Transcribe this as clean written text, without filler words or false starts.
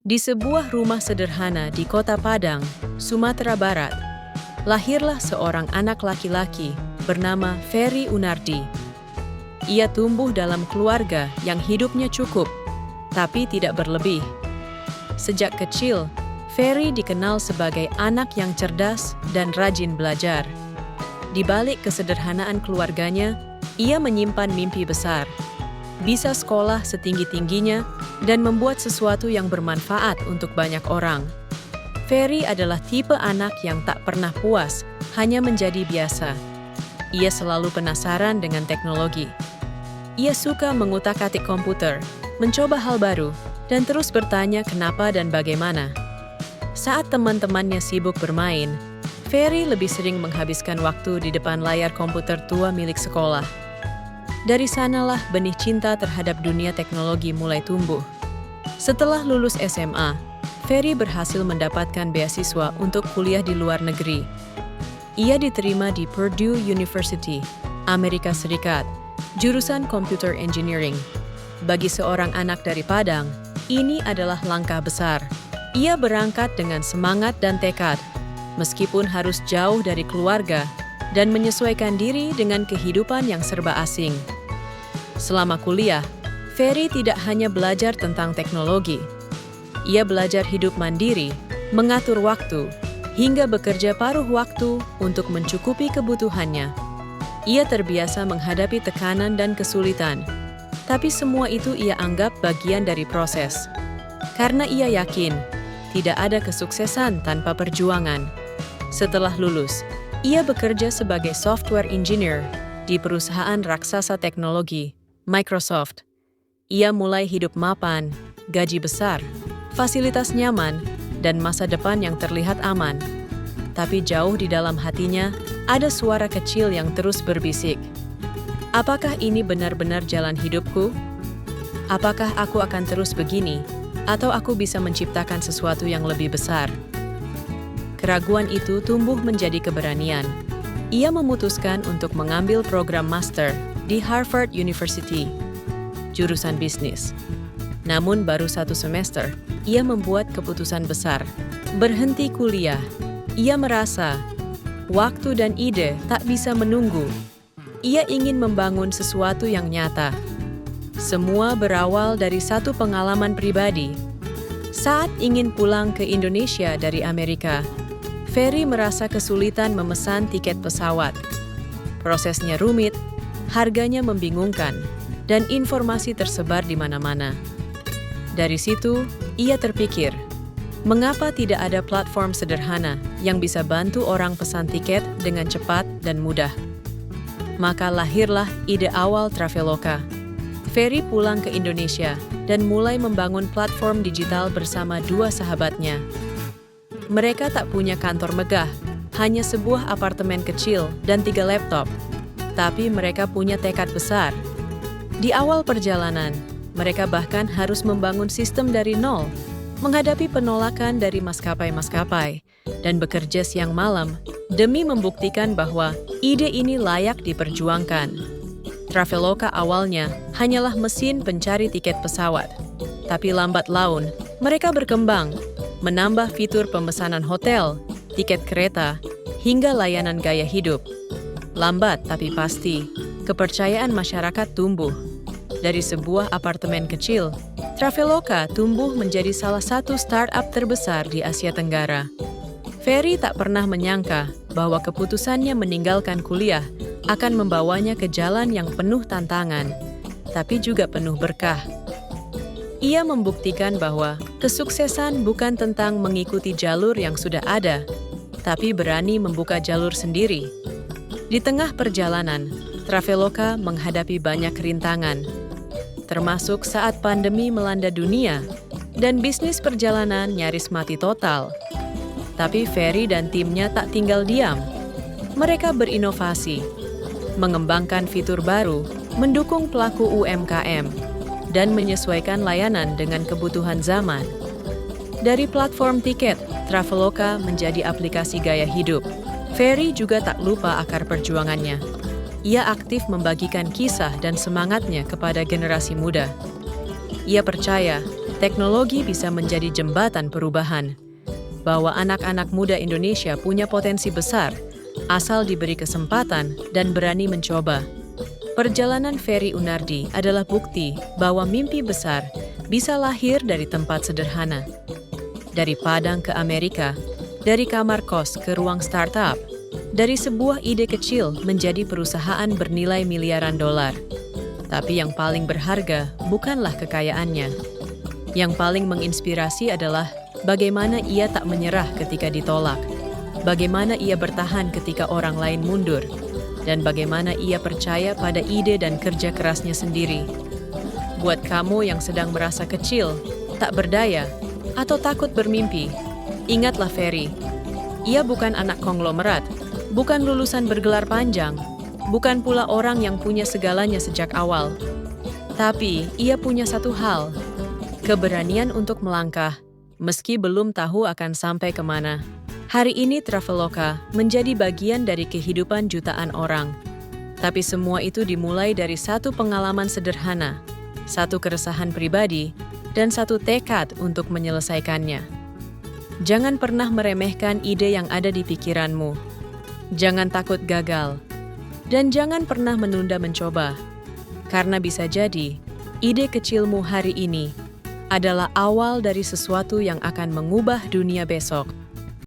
Di sebuah rumah sederhana di Kota Padang, Sumatera Barat, lahirlah seorang anak laki-laki bernama Ferry Unardi. Ia tumbuh dalam keluarga yang hidupnya cukup, tapi tidak berlebih. Sejak kecil, Ferry dikenal sebagai anak yang cerdas dan rajin belajar. Di balik kesederhanaan keluarganya, ia menyimpan mimpi besar. Bisa sekolah setinggi-tingginya dan membuat sesuatu yang bermanfaat untuk banyak orang. Ferry adalah tipe anak yang tak pernah puas, hanya menjadi biasa. Ia selalu penasaran dengan teknologi. Ia suka mengutak-atik komputer, mencoba hal baru, dan terus bertanya kenapa dan bagaimana. Saat teman-temannya sibuk bermain, Ferry lebih sering menghabiskan waktu di depan layar komputer tua milik sekolah. Dari sanalah benih cinta terhadap dunia teknologi mulai tumbuh. Setelah lulus SMA, Ferry berhasil mendapatkan beasiswa untuk kuliah di luar negeri. Ia diterima di Purdue University, Amerika Serikat, jurusan Computer Engineering. Bagi seorang anak dari Padang, ini adalah langkah besar. Ia berangkat dengan semangat dan tekad, meskipun harus jauh dari keluarga dan menyesuaikan diri dengan kehidupan yang serba asing. Selama kuliah, Ferry tidak hanya belajar tentang teknologi. Ia belajar hidup mandiri, mengatur waktu, hingga bekerja paruh waktu untuk mencukupi kebutuhannya. Ia terbiasa menghadapi tekanan dan kesulitan, tapi semua itu ia anggap bagian dari proses. Karena ia yakin, tidak ada kesuksesan tanpa perjuangan. Setelah lulus, ia bekerja sebagai software engineer di perusahaan raksasa teknologi, Microsoft. Ia mulai hidup mapan, gaji besar, fasilitas nyaman, dan masa depan yang terlihat aman. Tapi jauh di dalam hatinya, ada suara kecil yang terus berbisik. Apakah ini benar-benar jalan hidupku? Apakah aku akan terus begini? Atau aku bisa menciptakan sesuatu yang lebih besar? Keraguan itu tumbuh menjadi keberanian. Ia memutuskan untuk mengambil program master di Harvard University, jurusan bisnis. Namun baru 1 semester, ia membuat keputusan besar, berhenti kuliah. Ia merasa, waktu dan ide tak bisa menunggu. Ia ingin membangun sesuatu yang nyata. Semua berawal dari satu pengalaman pribadi. Saat ingin pulang ke Indonesia dari Amerika, Ferry merasa kesulitan memesan tiket pesawat. Prosesnya rumit, harganya membingungkan, dan informasi tersebar di mana-mana. Dari situ, ia terpikir, mengapa tidak ada platform sederhana yang bisa bantu orang pesan tiket dengan cepat dan mudah? Maka lahirlah ide awal Traveloka. Ferry pulang ke Indonesia dan mulai membangun platform digital bersama 2 sahabatnya. Mereka tak punya kantor megah, hanya sebuah apartemen kecil dan 3 laptop. Tapi mereka punya tekad besar. Di awal perjalanan, mereka bahkan harus membangun sistem dari nol, menghadapi penolakan dari maskapai-maskapai, dan bekerja siang malam demi membuktikan bahwa ide ini layak diperjuangkan. Traveloka awalnya hanyalah mesin pencari tiket pesawat. Tapi lambat laun, mereka berkembang, menambah fitur pemesanan hotel, tiket kereta, hingga layanan gaya hidup. Lambat tapi pasti, kepercayaan masyarakat tumbuh. Dari sebuah apartemen kecil, Traveloka tumbuh menjadi salah satu startup terbesar di Asia Tenggara. Ferry tak pernah menyangka bahwa keputusannya meninggalkan kuliah akan membawanya ke jalan yang penuh tantangan, tapi juga penuh berkah. Ia membuktikan bahwa kesuksesan bukan tentang mengikuti jalur yang sudah ada, tapi berani membuka jalur sendiri. Di tengah perjalanan, Traveloka menghadapi banyak rintangan, termasuk saat pandemi melanda dunia dan bisnis perjalanan nyaris mati total. Tapi Ferry dan timnya tak tinggal diam. Mereka berinovasi, mengembangkan fitur baru, mendukung pelaku UMKM, dan menyesuaikan layanan dengan kebutuhan zaman. Dari platform tiket, Traveloka menjadi aplikasi gaya hidup. Ferry juga tak lupa akar perjuangannya. Ia aktif membagikan kisah dan semangatnya kepada generasi muda. Ia percaya teknologi bisa menjadi jembatan perubahan, bahwa anak-anak muda Indonesia punya potensi besar, asal diberi kesempatan dan berani mencoba. Perjalanan Ferry Unardi adalah bukti bahwa mimpi besar bisa lahir dari tempat sederhana. Dari Padang ke Amerika, dari kamar kos ke ruang startup, dari sebuah ide kecil menjadi perusahaan bernilai miliaran dolar. Tapi yang paling berharga bukanlah kekayaannya. Yang paling menginspirasi adalah bagaimana ia tak menyerah ketika ditolak, bagaimana ia bertahan ketika orang lain mundur, dan bagaimana ia percaya pada ide dan kerja kerasnya sendiri. Buat kamu yang sedang merasa kecil, tak berdaya, atau takut bermimpi, ingatlah Ferry. Ia bukan anak konglomerat, bukan lulusan bergelar panjang, bukan pula orang yang punya segalanya sejak awal. Tapi ia punya satu hal, keberanian untuk melangkah, meski belum tahu akan sampai kemana. Hari ini Traveloka menjadi bagian dari kehidupan jutaan orang. Tapi semua itu dimulai dari satu pengalaman sederhana, satu keresahan pribadi, dan satu tekad untuk menyelesaikannya. Jangan pernah meremehkan ide yang ada di pikiranmu. Jangan takut gagal. Dan jangan pernah menunda mencoba. Karena bisa jadi, ide kecilmu hari ini adalah awal dari sesuatu yang akan mengubah dunia besok.